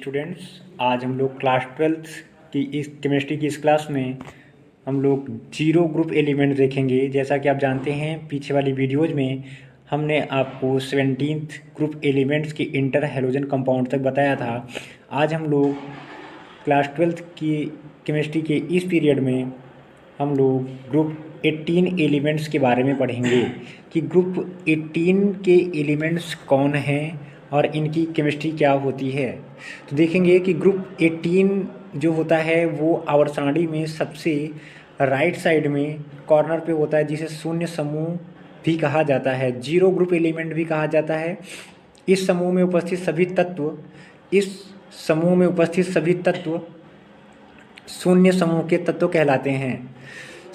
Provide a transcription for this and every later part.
Students, आज हम लोग क्लास 12th की इस केमिस्ट्री की इस क्लास में हम लोग जीरो ग्रुप एलिमेंट देखेंगे। जैसा कि आप जानते हैं, पीछे वाली वीडियोज़ में हमने आपको 17th ग्रुप एलिमेंट्स की इंटर हैलोजन कंपाउंड तक बताया था। आज हम लोग क्लास 12th की केमिस्ट्री के इस पीरियड में हम लोग ग्रुप 18 एलिमेंट्स के बारे में पढ़ेंगे कि ग्रुप 18 के एलिमेंट्स कौन हैं और इनकी केमिस्ट्री क्या होती है। तो देखेंगे कि ग्रुप 18 जो होता है वो आवर्त में सबसे राइट साइड में कॉर्नर पे होता है, जिसे शून्य समूह भी कहा जाता है, जीरो ग्रुप एलिमेंट भी कहा जाता है। इस समूह में उपस्थित सभी तत्व शून्य समूह के तत्व कहलाते हैं।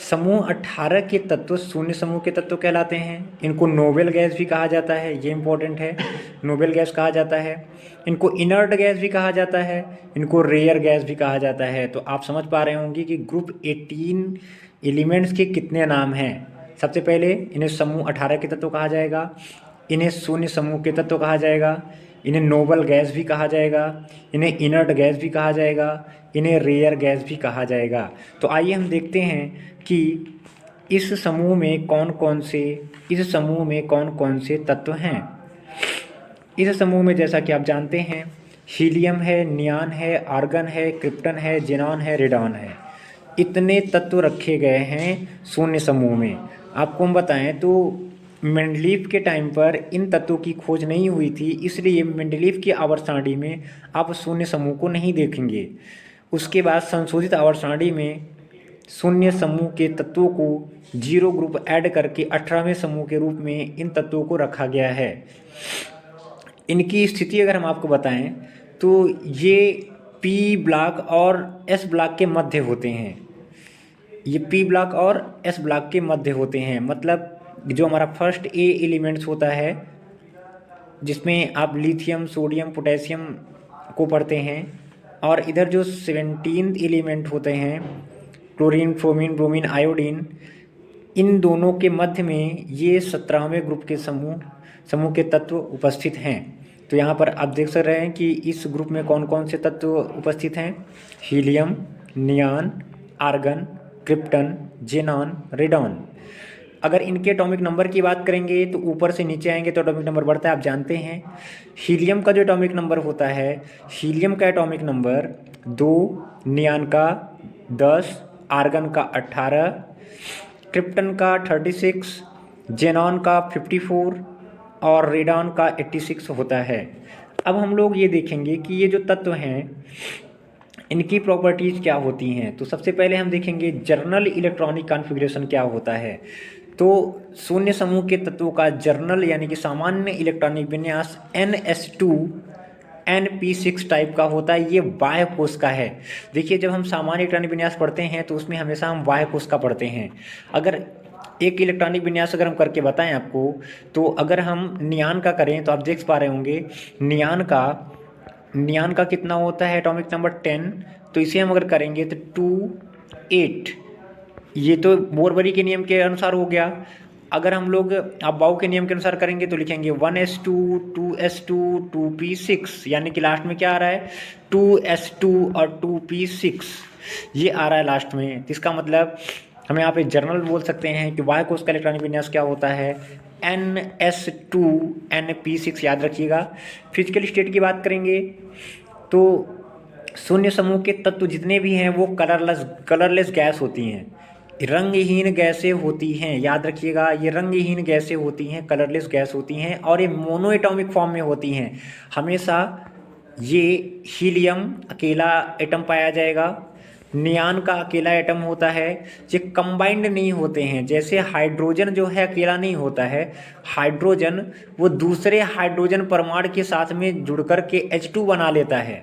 समूह 18 के तत्व शून्य समूह के तत्व कहलाते हैं। इनको नोबेल गैस भी कहा जाता है, ये इंपॉर्टेंट है, नोबेल गैस कहा जाता है। इनको इनर्ट गैस भी कहा जाता है, इनको रेयर गैस भी कहा जाता है। तो आप समझ पा रहे होंगे कि ग्रुप 18 एलिमेंट्स के कितने नाम हैं। सबसे पहले इन्हें समूह 18 के तत्व कहा जाएगा, इन्हें शून्य समूह के तत्व कहा जाएगा, इन्हें नोबल गैस भी कहा जाएगा, इन्हें इनर्ट गैस भी कहा जाएगा, इन्हें रेयर गैस भी कहा जाएगा। तो आइए हम देखते हैं कि इस समूह में कौन कौन से तत्व हैं। इस समूह में जैसा कि आप जानते हैं, हीलियम है, नियान है, आर्गन है, क्रिप्टन है, जेनॉन है, रेडॉन है। इतने तत्व रखे गए हैं शून्य समूह में। आपको हम बताएं तो मेंडलीफ के टाइम पर इन तत्वों की खोज नहीं हुई थी, इसलिए मेंडलीफ की आवर्त सारणी में आप शून्य समूह को नहीं देखेंगे। उसके बाद संशोधित आवर्त सारणी में शून्य समूह के तत्वों को जीरो ग्रुप ऐड करके 18वें समूह के रूप में इन तत्वों को रखा गया है। इनकी स्थिति अगर हम आपको बताएं तो ये पी ब्लॉक और एस ब्लॉक के मध्य होते हैं। ये पी ब्लॉक और एस ब्लॉक के मध्य होते हैं, मतलब जो हमारा फर्स्ट ए एलिमेंट्स होता है, जिसमें आप लिथियम, सोडियम, पोटेशियम को पढ़ते हैं, और इधर जो 17th एलिमेंट होते हैं, क्लोरीन, फ्रोमीन, ब्रोमीन, आयोडीन, इन दोनों के मध्य में ये 17वें ग्रुप के समूह के तत्व उपस्थित हैं। तो यहाँ पर आप देख रहे हैं कि इस ग्रुप में कौन कौन से तत्व उपस्थित हैं। Helium, neon, argon, krypton, xenon, radon. अगर इनके एटॉमिक नंबर की बात करेंगे तो ऊपर से नीचे आएंगे तो एटॉमिक नंबर बढ़ता है। आप जानते हैं हीलियम का जो एटॉमिक नंबर होता है, हीलियम का एटॉमिक नंबर 2, नियान का 10, आर्गन का 18, क्रिप्टन का 36, जेनॉन का 54 और रेडॉन का 86 होता है। अब हम लोग ये देखेंगे कि ये जो तत्व हैं इनकी प्रॉपर्टीज़ क्या होती हैं। तो सबसे पहले हम देखेंगे जर्नल इलेक्ट्रॉनिक कॉन्फ़िगरेशन क्या होता है। तो शून्य समूह के तत्वों का जर्नल यानी कि सामान्य इलेक्ट्रॉनिक विन्यास NS2 NP6 टाइप का होता है। ये बाह्य कोश का है। देखिए, जब हम सामान्य इलेक्ट्रॉनिक विन्यास पढ़ते हैं तो उसमें हमेशा हम बाह्य कोश का पढ़ते हैं। अगर एक इलेक्ट्रॉनिक विन्यास अगर हम करके बताएं आपको, तो अगर हम नियान का करें तो आप देख पा रहे होंगे नियान का कितना होता है एटॉमिक नंबर 10। तो इसे हम अगर करेंगे तो 2, 8, ये तो बोरबरी के नियम के अनुसार हो गया। अगर हम लोग अबाउ के नियम के अनुसार करेंगे तो लिखेंगे 1s2, 2s2, 2p6, यानी कि लास्ट में क्या आ रहा है 2s2 और 2p6, ये आ रहा है लास्ट में। तो इसका मतलब हम यहाँ पे जर्नल बोल सकते हैं कि बाह्य कोश का इलेक्ट्रॉनिक विन्यास क्या होता है NS2 NP6, याद रखिएगा। फिजिकल स्टेट की बात करेंगे तो शून्य समूह के तत्व जितने भी हैं वो कलरलेस गैस होती हैं, रंगहीन गैसें होती हैं। याद रखिएगा, ये रंगहीन गैसें होती हैं, कलरलेस गैस होती हैं, और ये मोनो एटॉमिक फॉर्म में होती हैं। हमेशा ये हीलियम अकेला एटम पाया जाएगा, नियान का अकेला एटम होता है। ये कंबाइंड नहीं होते हैं, जैसे हाइड्रोजन जो है अकेला नहीं होता है। हाइड्रोजन वो दूसरे हाइड्रोजन परमाणु के साथ में जुड़ कर के H2 बना लेता है,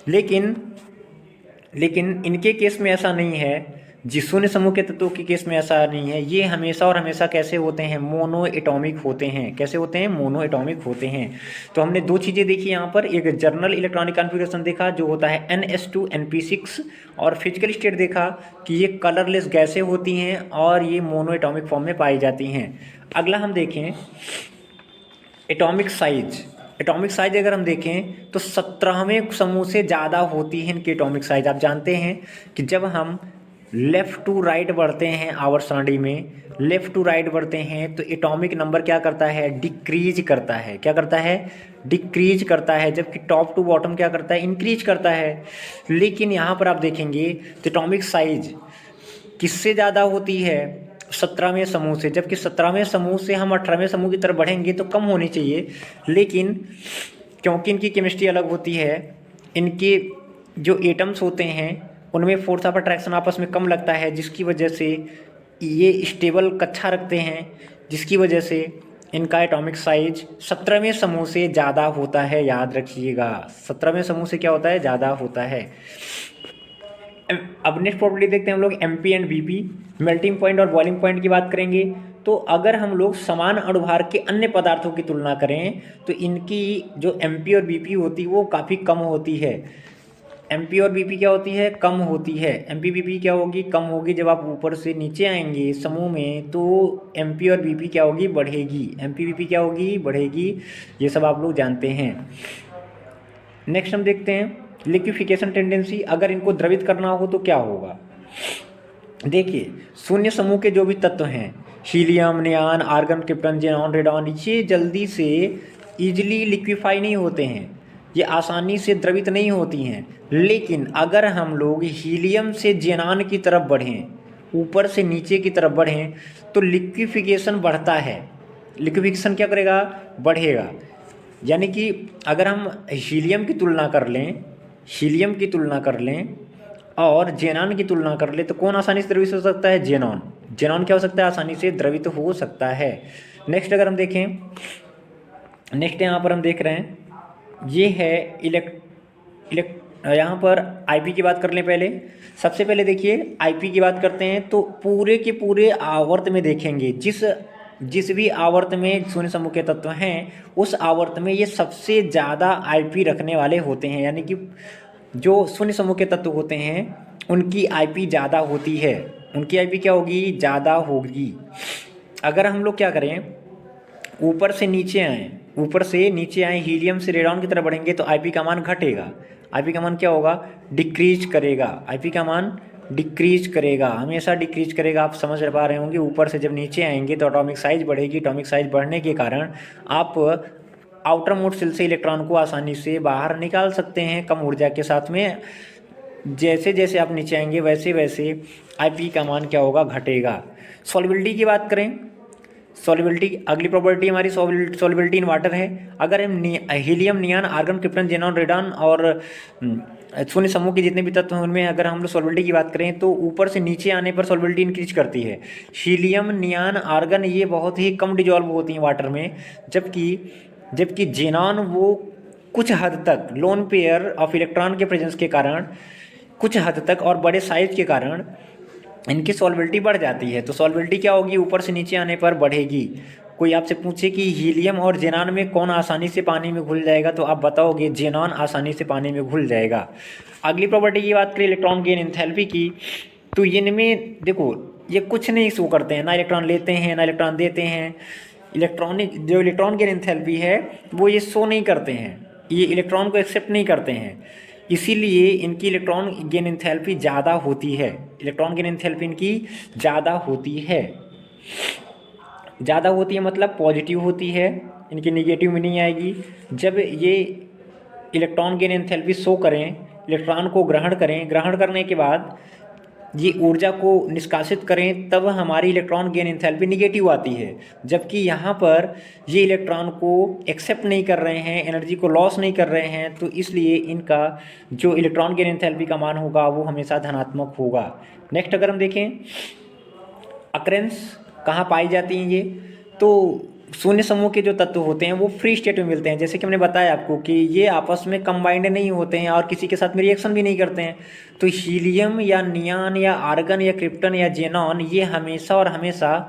लेकिन इनके केस में ऐसा नहीं है। जिस शून्य समूह के तत्वों के केस में ऐसा नहीं है। ये हमेशा और हमेशा कैसे होते हैं, मोनो एटॉमिक होते हैं। कैसे होते हैं, मोनो एटॉमिक होते हैं। तो हमने दो चीज़ें देखी यहाँ पर, एक जर्नल इलेक्ट्रॉनिक कॉन्फ़िगरेशन देखा जो होता है NS2 NP6, और फिजिकल स्टेट देखा कि ये कलरलेस गैसें होती हैं और ये मोनो एटॉमिक फॉर्म में पाई जाती हैं। अगला हम देखें एटॉमिक साइज। एटॉमिक साइज अगर हम देखें तो 17वें समूह से ज़्यादा होती है इनकी एटॉमिक साइज। आप जानते हैं कि जब हम लेफ़्ट टू राइट बढ़ते हैं आवर्त सारणी में, लेफ़्ट टू राइट बढ़ते हैं तो एटॉमिक नंबर क्या करता है, डिक्रीज करता है। क्या करता है, डिक्रीज करता है, जबकि टॉप टू बॉटम क्या करता है, इंक्रीज करता है। लेकिन यहाँ पर आप देखेंगे तो एटॉमिक साइज किससे ज़्यादा होती है, 17वें समूह से, जबकि 17वें समूह से हम 18वें समूह की तरफ बढ़ेंगे तो कम होनी चाहिए। लेकिन क्योंकि इनकी केमिस्ट्री अलग होती है, इनके जो एटम्स होते हैं उनमें फोर्स ऑफ अट्रैक्शन आपस में कम लगता है, जिसकी वजह से ये स्टेबल कक्षा रखते हैं, जिसकी वजह से इनका एटॉमिक साइज 17वें समूह से ज़्यादा होता है। याद रखिएगा, 17वें समूह से क्या होता है, ज़्यादा होता है। अब नेक्स्ट प्रॉपर्टी देखते हैं हम लोग MP and VP, melting point और बॉइलिंग पॉइंट की बात करेंगे। तो अगर हम लोग समान अणुभार के अन्य पदार्थों की तुलना करें तो इनकी जो MP और BP होती है वो काफ़ी कम होती है। MP और BP क्या होती है, कम होती है। MP BP क्या होगी, कम होगी। जब आप ऊपर से नीचे आएंगे समूह में तो MP और BP क्या होगी, बढ़ेगी। MP BP क्या होगी, बढ़ेगी। ये सब आप लोग जानते हैं। नेक्स्ट हम देखते हैं लिक्विफिकेशन टेंडेंसी। अगर इनको द्रवित करना हो तो क्या होगा। देखिए, शून्य समूह के जो भी तत्व हैं, helium, neon, argon, krypton, xenon, radon, ये जल्दी से ईजिली लिक्विफाई नहीं होते हैं, ये आसानी से द्रवित नहीं होती हैं। लेकिन अगर हम लोग हीलियम से जेनॉन की तरफ बढ़ें, ऊपर से नीचे की तरफ बढ़ें, तो लिक्विफिकेशन बढ़ता है। लिक्विफिकेशन क्या करेगा, बढ़ेगा। यानी कि अगर हम हीलियम की तुलना कर लें, हीलियम की तुलना कर लें और जेनॉन की तुलना कर ले तो कौन आसानी से द्रवित हो सकता है, जेनॉन। जेनॉन क्या हो सकता है, आसानी से द्रवित हो सकता है। नेक्स्ट अगर हम देखें, नेक्स्ट यहाँ पर हम देख रहे हैं, ये है यहाँ पर IP की बात कर लें। पहले सबसे पहले देखिए IP की बात करते हैं तो पूरे के पूरे आवर्त में देखेंगे, जिस भी आवर्त में शून्य समूह के तत्व हैं उस आवर्त में ये सबसे ज़्यादा IP रखने वाले होते हैं। यानी कि जो शून्य समूह के तत्व होते हैं उनकी IP ज़्यादा होती है, उनकी IP क्या होगी, ज़्यादा होगी। अगर हम लोग क्या करें, ऊपर से नीचे आएँ, ऊपर से नीचे आएँ, हीलियम से रेडॉन की तरफ बढ़ेंगे तो IP का मान घटेगा। IP का मान क्या होगा, डिक्रीज करेगा। IP का मान डिक्रीज करेगा, हमेशा डिक्रीज करेगा। आप समझ पा रहे होंगे, ऊपर से जब नीचे आएंगे तो एटॉमिक साइज बढ़ेगी। एटॉमिक साइज बढ़ने के कारण आप आउटर मोस्ट शेल से इलेक्ट्रॉन को आसानी से बाहर निकाल सकते हैं कम ऊर्जा के साथ में। जैसे जैसे आप नीचे आएंगे वैसे वैसे IP का मान क्या होगा, घटेगा। सॉल्युबिलिटी की बात करें, सॉल्युबिलिटी, अगली प्रॉपर्टी हमारी सॉल्युबिलिटी इन वाटर है। अगर हम helium, neon, argon, krypton, xenon, radon और शून्य समूह के जितने भी तत्व हैं उनमें अगर हम लोग सॉल्युबिलिटी की बात करें तो ऊपर से नीचे आने पर सॉल्युबिलिटी इंक्रीज करती है। हीलियम, नियॉन, आर्गन ये बहुत ही कम डिजॉल्व होती हैं वाटर में, जबकि जेनॉन वो कुछ हद तक लोन पेयर ऑफ इलेक्ट्रॉन के प्रेजेंस के कारण, कुछ हद तक और बड़े साइज के कारण इनकी सॉल्युबिलिटी बढ़ जाती है। तो सॉल्युबिलिटी क्या होगी, ऊपर से नीचे आने पर बढ़ेगी। कोई आपसे पूछे कि हीलियम और जेनॉन में कौन आसानी से पानी में घुल जाएगा तो आप बताओगे जेनॉन आसानी से पानी में घुल जाएगा। अगली प्रॉपर्टी की बात करें इलेक्ट्रॉन गेन एंथैल्पी की, तो इनमें देखो ये कुछ नहीं शो करते हैं, ना इलेक्ट्रॉन लेते हैं ना इलेक्ट्रॉन देते हैं। जो इलेक्ट्रॉन गेन एंथैल्पी है वो ये शो नहीं करते हैं, ये इलेक्ट्रॉन को एक्सेप्ट नहीं करते हैं, इसीलिए इनकी इलेक्ट्रॉन गेन एंथैल्पी ज़्यादा होती है। इलेक्ट्रॉन गेन एंथैल्पी इनकी ज़्यादा होती है। ज़्यादा होती है मतलब पॉजिटिव होती है, इनकी निगेटिव में नहीं आएगी। जब ये इलेक्ट्रॉन गेन एंथैल्पी शो करें, इलेक्ट्रॉन को ग्रहण करें, ग्रहण करने के बाद ये ऊर्जा को निष्कासित करें, तब हमारी इलेक्ट्रॉन गेन एंथैल्पी निगेटिव आती है। जबकि यहाँ पर ये इलेक्ट्रॉन को एक्सेप्ट नहीं कर रहे हैं, एनर्जी को लॉस नहीं कर रहे हैं, तो इसलिए इनका जो इलेक्ट्रॉन गेन एंथैल्पी का मान होगा वो हमेशा धनात्मक होगा। नेक्स्ट अगर हम देखें अकरेंस कहाँ पाई जाती हैं, ये तो शून्य समूह के जो तत्व होते हैं वो फ्री स्टेट में मिलते हैं। जैसे कि हमने बताया आपको कि ये आपस में कंबाइंड नहीं होते हैं और किसी के साथ में रिएक्शन भी नहीं करते हैं। तो हीलियम या नियॉन या आर्गन या क्रिप्टन या जेनॉन ये हमेशा और हमेशा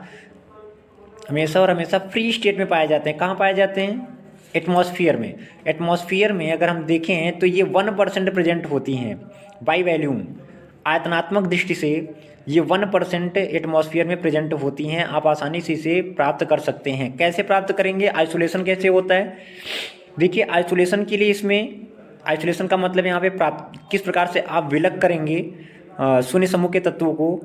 फ्री स्टेट में पाए जाते हैं। कहाँ पाए जाते हैं, एटमॉस्फेयर में। एटमॉस्फेयर में अगर हम देखें तो ये 1% प्रेजेंट होती हैं बाई वैल्यूम। आयतनात्मक दृष्टि से ये 1% एटमॉस्फेयर में प्रेजेंट होती हैं। आप आसानी से इसे प्राप्त कर सकते हैं। कैसे प्राप्त करेंगे, आइसोलेशन कैसे होता है, देखिए आइसोलेशन के लिए इसमें, आइसोलेशन का मतलब यहाँ पे प्राप्त किस प्रकार से आप विलग करेंगे शून्य समूह के तत्वों को,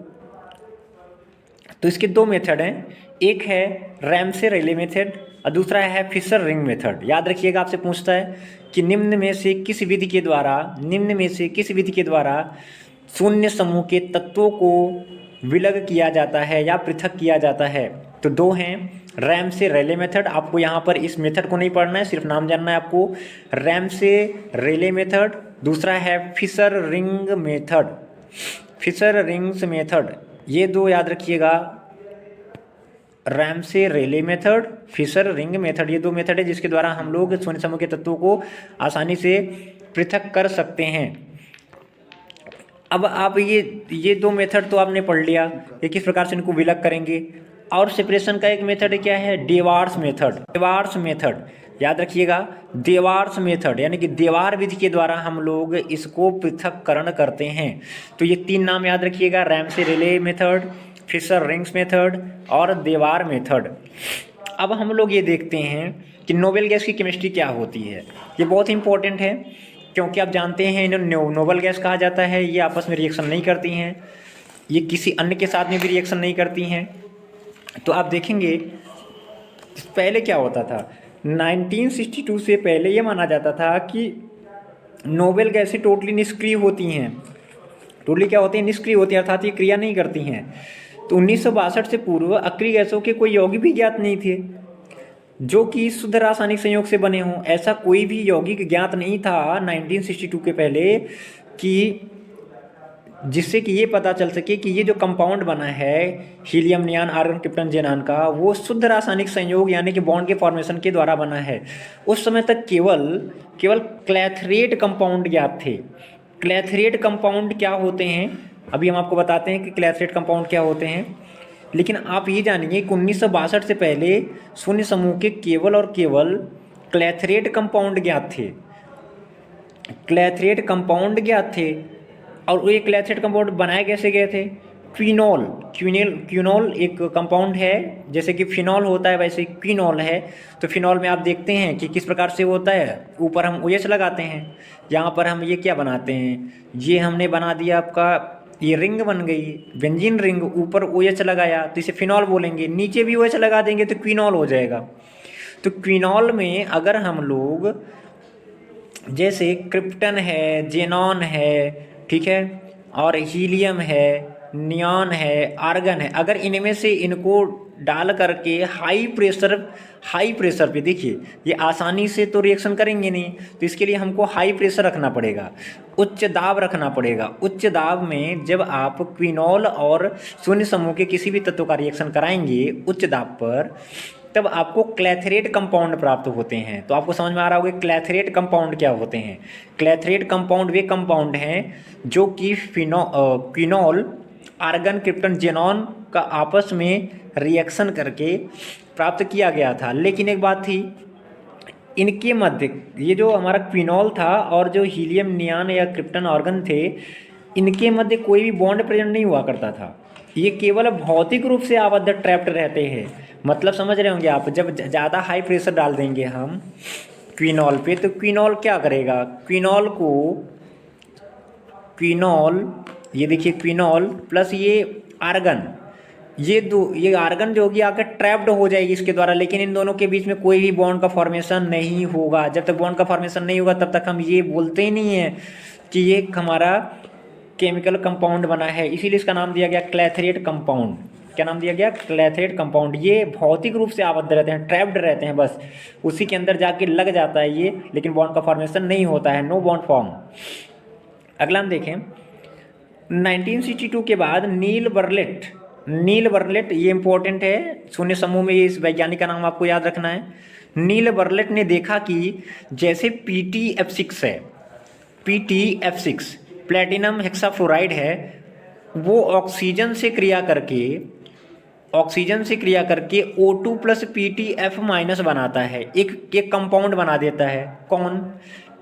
तो इसके दो मेथड हैं। एक है रैमसे रेले मेथड और दूसरा है फिशर रिंग मेथड। याद रखिएगा, आपसे पूछता है कि निम्न में से किस विधि के द्वारा शून्य समूह के तत्वों को विलग किया जाता है या पृथक किया जाता है। तो दो हैं, रैमसे रेले मेथड, आपको यहाँ पर इस मेथड को नहीं पढ़ना है, सिर्फ नाम जानना है आपको, रैमसे रेले मेथड। दूसरा है Fisher ring method, Fisher rings method. ये दो याद रखिएगा, Ramsay Rayleigh method, Fisher ring method, ये दो मेथड है जिसके द्वारा हम लोग शून्य समूह के तत्वों को आसानी से पृथक कर सकते हैं। अब आप ये दो मेथड तो आपने पढ़ लिया कि किस प्रकार से इनको विलग करेंगे। और सेपरेशन का एक मेथड क्या है, डेवार्स मेथड। डेवार्स मेथड याद रखिएगा, देवार्स मेथड यानी कि देवार विधि के द्वारा हम लोग इसको पृथक्करण करते हैं। तो ये तीन नाम याद रखिएगा, Ramsay Rayleigh method, Fisher rings method और देवार मेथड। अब हम लोग ये देखते हैं कि नोबेल गैस की केमिस्ट्री क्या होती है। ये बहुत इंपॉर्टेंट है क्योंकि आप जानते हैं इन्हें नोबेल गैस कहा जाता है। ये आपस में रिएक्शन नहीं करती हैं, ये किसी अन्य के साथ में भी रिएक्शन नहीं करती हैं। तो आप देखेंगे पहले क्या होता था, 1962 से पहले ये माना जाता था कि नोबेल गैसें टोटली निष्क्रिय होती हैं। टोटली क्या होती हैं, निष्क्रिय होती हैं, अर्थात ये क्रिया नहीं करती हैं। तो 1962 से पूर्व अक्रिय गैसों के कोई यौगिक भी ज्ञात नहीं थे जो कि शुद्ध रासायनिक संयोग से बने हों। ऐसा कोई भी यौगिक ज्ञात नहीं था 1962 के पहले कि जिससे कि ये पता चल सके कि ये जो कंपाउंड बना है हीलियम, नियान, आर्गन, क्रिप्टन, जेनान का, वो शुद्ध रासायनिक संयोग यानी कि बॉन्ड के फॉर्मेशन के द्वारा बना है। उस समय तक केवल क्लैथरेट कंपाउंड ज्ञात थे। क्लैथरेट कंपाउंड क्या होते हैं अभी हम आपको बताते हैं कि क्लैथरेट कंपाउंड क्या होते हैं। लेकिन आप ये जानिए कि 1962 से पहले शून्य समूह के केवल और केवल क्लैथरेट कंपाउंड ज्ञात थे। क्लैथरेट कंपाउंड ज्ञात थे और ये क्लैथरेट कंपाउंड बनाए कैसे गए थे, क्विनोल एक कंपाउंड है, जैसे कि फिनॉल होता है वैसे क्विनोल है। तो फिनॉल में आप देखते हैं कि किस प्रकार से होता है, ऊपर हम OH लगाते हैं, यहाँ पर हम ये क्या बनाते हैं, ये हमने बना दिया आपका, ये रिंग बन गई बेंजीन रिंग, ऊपर OH लगाया तो इसे फिनॉल बोलेंगे, नीचे भी OH लगा देंगे तो क्विनॉल हो जाएगा। तो क्विनॉल में अगर हम लोग जैसे क्रिप्टन है, जेनॉन है, ठीक है, और हीलियम है, नियॉन है, आर्गन है, अगर इनमें से इनको डाल करके हाई प्रेशर पे, देखिए ये आसानी से तो रिएक्शन करेंगे नहीं, तो इसके लिए हमको हाई प्रेशर रखना पड़ेगा, उच्च दाब रखना पड़ेगा। उच्च दाब में जब आप क्विनॉल और शून्य समूह के किसी भी तत्व का रिएक्शन कराएंगे उच्च दाब पर, तब आपको क्लैथरेट कंपाउंड प्राप्त होते हैं। तो आपको समझ में आ रहा होगा क्लैथरेट कंपाउंड क्या होते हैं। क्लैथरेट कंपाउंड वे कंपाउंड हैं जो कि क्विनॉल, आर्गन, क्रिप्टन, जेनॉन का आपस में रिएक्शन करके प्राप्त किया गया था। लेकिन एक बात थी, इनके मध्य ये जो हमारा क्विनॉल था और जो हीलियम, नियान या क्रिप्टन, आर्गन थे, इनके मध्य कोई भी बॉन्ड प्रेजेंट नहीं हुआ करता था। ये केवल भौतिक रूप से आबद्ध ट्रैप्ड रहते हैं। मतलब समझ रहे होंगे आप, जब ज़्यादा हाई प्रेशर डाल देंगे हम क्विनॉल पे तो क्विनॉल क्या करेगा, क्विनॉल ये देखिए क्विनॉल प्लस ये आर्गन, ये आर्गन जो होगी आकर ट्रैप्ड हो जाएगी इसके द्वारा, लेकिन इन दोनों के बीच में कोई भी बॉन्ड का फॉर्मेशन नहीं होगा। जब तक बॉन्ड का फॉर्मेशन नहीं होगा तब तक हम ये बोलते ही नहीं है कि ये हमारा केमिकल कंपाउंड बना है। इसीलिए इसका नाम दिया गया क्लैथरेट कंपाउंड। क्या नाम दिया गया, क्लैथरेट कंपाउंड। ये भौतिक रूप से आबद्ध रहते हैं, ट्रैप्ड रहते हैं, बस उसी के अंदर जाके लग जाता है ये, लेकिन बॉन्ड का फॉर्मेशन नहीं होता है, नो बॉन्ड फॉर्म। अगला हम देखें 1962 के बाद नील बर्लेट ये इंपॉर्टेंट है, शून्य समूह में इस वैज्ञानिक का नाम आपको याद रखना है। नील बर्लेट ने देखा कि जैसे PTF6 है, PTF6 प्लेटिनम हेक्साफ्लोराइड है, वो ऑक्सीजन से क्रिया करके O2 प्लस PTF माइनस बनाता है, एक कंपाउंड बना देता है। कौन,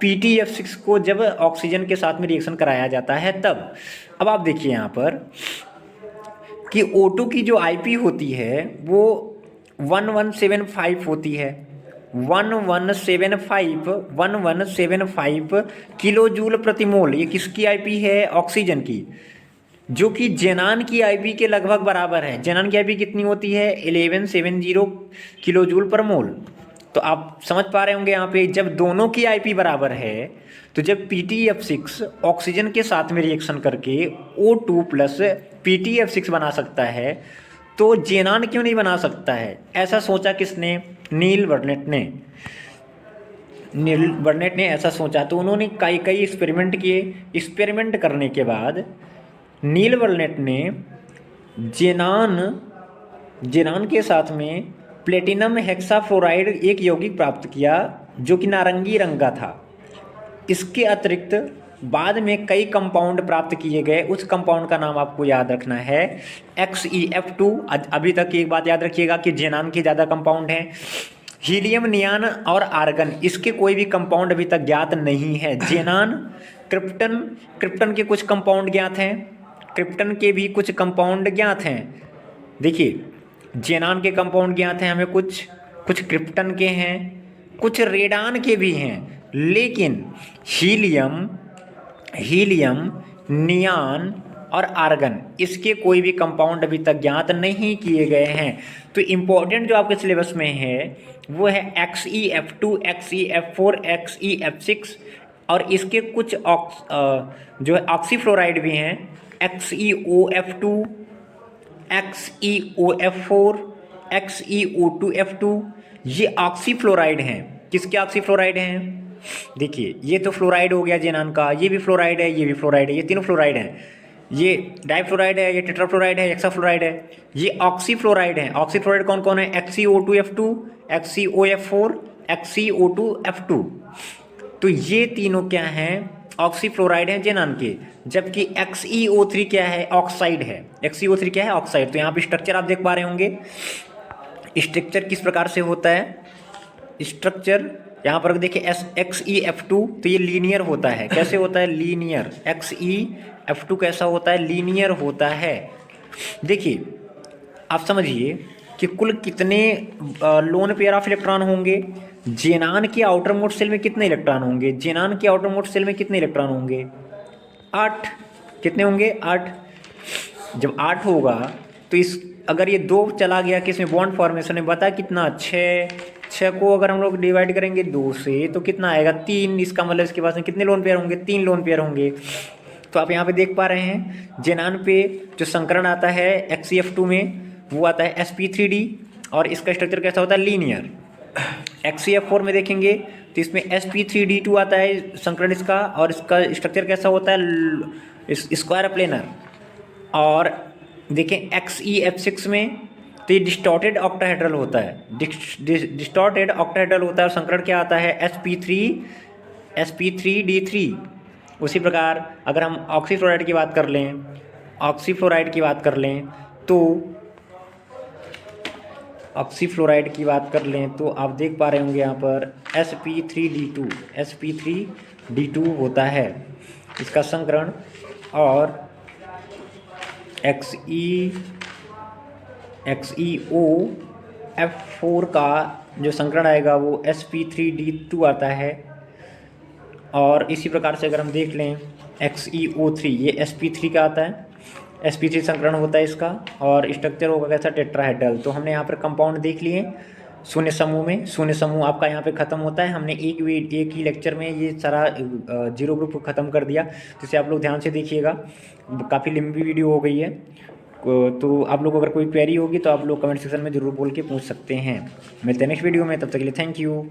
PTF6 को जब ऑक्सीजन के साथ में रिएक्शन कराया जाता है तब। अब आप देखिए यहाँ पर कि O2 की जो IP होती है वो 1175 होती है, 1175 किलो जूल प्रति मोल। ये किसकी आईपी है? ऑक्सीजन की, जो कि जेनान की आईपी के लगभग बराबर है। जेनान की आईपी कितनी होती है? 1170 किलो जूल पर मोल। तो आप समझ पा रहे होंगे यहाँ पे जब दोनों की आईपी बराबर है तो जब PtF6 ऑक्सीजन के साथ में रिएक्शन करके O2 प्लस PtF6 बना सकता है तो जेनान क्यों नहीं बना सकता है? ऐसा सोचा किसने? नील बर्नेट ने। नील बर्नेट ने ऐसा सोचा, तो उन्होंने कई एक्सपेरिमेंट किए। एक्सपेरिमेंट करने के बाद नील बर्नेट ने जेनान के साथ में प्लेटिनम हेक्साफ्लोराइड एक यौगिक प्राप्त किया जो कि नारंगी रंग का था। इसके अतिरिक्त बाद में कई कंपाउंड प्राप्त किए गए। उस कंपाउंड का नाम आपको याद रखना है XeF2। अभी तक एक बात याद रखिएगा कि जेनान के ज़्यादा कंपाउंड हैं। हीलियम, नियान और आर्गन, इसके कोई भी कंपाउंड अभी तक ज्ञात नहीं है। जेनान, क्रिप्टन के कुछ कंपाउंड ज्ञात हैं। क्रिप्टन के भी कुछ कंपाउंड ज्ञात हैं। देखिए, जेनान के कंपाउंड ज्ञात हैं हमें, कुछ क्रिप्टन के हैं, कुछ रेडान के भी हैं, लेकिन हीलियम, नियान और आर्गन, इसके कोई भी कंपाउंड अभी तक ज्ञात नहीं किए गए हैं। तो इम्पोर्टेंट जो आपके सिलेबस में है वो है XeF2, XeF4, XeF6 और इसके कुछ जो है ऑक्सीफ्लोराइड भी हैं, XeOF2, XeOF4, XeO2F2। ये ऑक्सीफ्लोराइड हैं। किसके ऑक्सीफ्लोराइड हैं? देखिए, ये तो फ्लोराइड हो गया जेनान का, ये भी फ्लोराइड है, ये भी फ्लोराइड है, ये तीनों फ्लोराइड हैं। ये डाइफ्लोराइड है, ये टेट्राफ्लोराइड है, हेक्साफ्लोराइड है, ये ऑक्सीफ्लोराइड हैं। ऑक्सीफ्लोराइड कौन कौन है? XeO2F2, XeOF4, XeO2F2। तो ये तीनों क्या हैं? ऑक्सीफ्लोराइड हैं जेनान के। जबकि XeO3 क्या है? ऑक्साइड है। XeO3 क्या है? ऑक्साइड। तो यहाँ पे स्ट्रक्चर आप देख पा रहे होंगे। स्ट्रक्चर किस प्रकार से होता है? स्ट्रक्चर यहाँ पर देखिए XeF2, तो ये लीनियर होता है। कैसे होता है? लीनियर। XeF2 कैसा होता है? लीनियर होता है। देखिए, आप समझिए कि कुल कितने लोन पेयर ऑफ इलेक्ट्रॉन होंगे। जेनान के आउटर मोस्ट सेल में कितने इलेक्ट्रॉन होंगे? जेनान के आउटर मोस्ट सेल में कितने इलेक्ट्रॉन होंगे? 8। कितने होंगे? 8। जब 8 होगा तो अगर ये 2 चला गया कि इसमें बॉन्ड फॉर्मेशन में, बता कितना? 6 को अगर हम लोग डिवाइड करेंगे 2 से तो कितना आएगा? 3। इसका मतलब इसके पास में कितने लोन पेयर होंगे? 3 लोन पेयर होंगे। तो आप यहाँ पे देख पा रहे हैं जेनान पे जो संकरण आता है XeF2 में वो आता है sp3d और इसका स्ट्रक्चर कैसा होता है? लीनियर। XeF4 में देखेंगे तो इसमें sp3d2 आता है संकरण इसका, और इसका स्ट्रक्चर कैसा होता है? Square planar. और देखें XeF6 में तो ये डिस्टॉर्टेड ऑक्टाहेड्रल होता है। डिस्टॉर्टेड ऑक्टाहेड्रल होता है और संकरण क्या आता है? sp3d3। उसी प्रकार अगर हम ऑक्सीफ्लोराइड की बात कर लें तो आप देख पा रहे होंगे यहाँ पर sp3d2 होता है इसका संकरण। और XeOF4 का जो संकरण आएगा वो sp3d2 आता है। और इसी प्रकार से अगर हम देख लें XeO3, ये sp3 का आता है, sp3 संकरण होता है इसका, और स्ट्रक्चर होगा कैसा? टेट्राहेड्रल। तो हमने यहाँ पर कंपाउंड देख लिए शून्य समूह में। शून्य समूह आपका यहाँ पे ख़त्म होता है। हमने एक ही लेक्चर में ये सारा 0 ग्रुप ख़त्म कर दिया। तो इसे आप लोग ध्यान से देखिएगा, काफ़ी लंबी वीडियो हो गई है। तो आप लोग अगर कोई क्वेरी होगी तो आप लोग कमेंट सेक्शन में ज़रूर बोल के पूछ सकते हैं। मिलते हैं नेक्स्ट वीडियो में, तब तक के लिए थैंक यू।